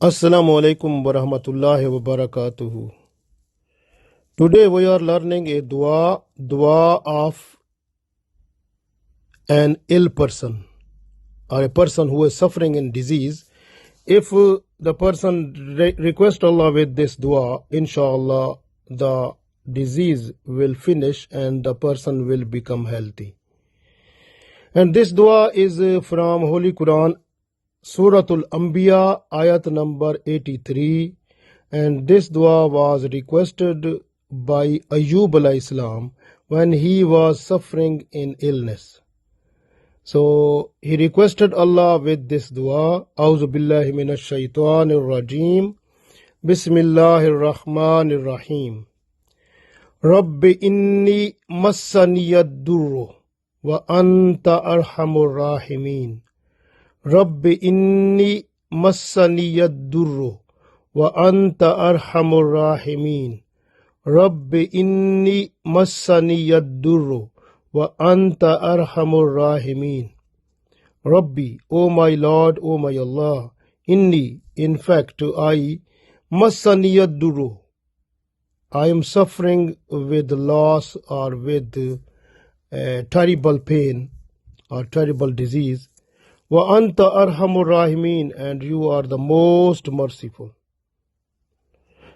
Assalamu alaikum wa rahmatullahi wa barakatuhu. Today we are learning a dua of an ill person or a person who is suffering in disease. If the person request Allah with this dua, inshallah the disease will finish and the person will become healthy. And this dua is from Holy Quran, surah al-Anbiya, ayat number 83. And this dua was requested by Ayub alayhi salam when he was suffering in illness. So he requested Allah with this dua. A'udhu billahi minash shaitanir rajim. Bismillahir rahmanir rahim. Rabbi inni massani-yadh-urru wa anta arhamur-Raahimeen. Rabbi inni massani-yadh-urru wa anta arhamur-Raahimeen. Rabbi inni massani-yadh-urru wa anta arhamur-Raahimeen. Rabbi, O my Lord, O my Allah, inni, in fact I, massani-yadh-urru, I am suffering with loss or with terrible pain or terrible disease. Wa anta arhamur-Raahimeen, and you are the most merciful.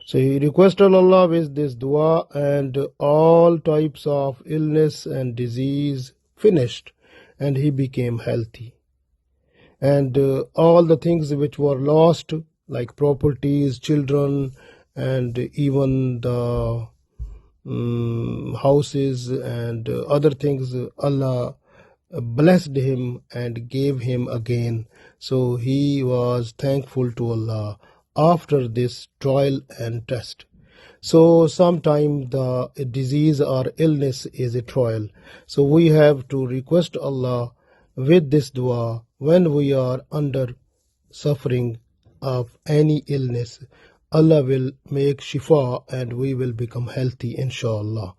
So he requested Allah with this dua, and all types of illness and disease finished, and he became healthy. And all the things which were lost, like properties, children, and even the houses and other things, Allah blessed him and gave him again. So he was thankful to Allah after this trial and test. So sometimes the disease or illness is a trial. So we have to request Allah with this dua when we are under suffering of any illness. Allah will make shifa and we will become healthy, inshallah.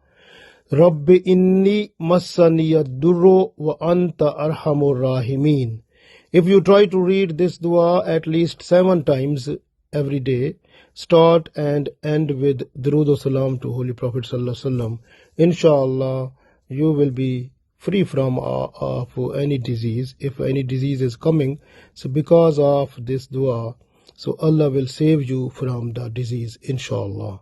Rabbi inni massani-yadh-urru wa anta arhamur-Raahimeen. If you try to read this dua at least 7 times every day, start and end with Durood Salam to Holy Prophet Sallallahu Alaihi Wasallam, inshallah you will be free from of any disease. If any disease is coming, so because of this dua, so Allah will save you from the disease, inshallah.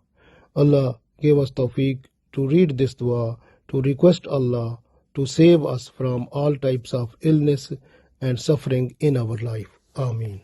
Allah give us tawfiq to read this dua, to request Allah to save us from all types of illness and suffering in our life. Ameen.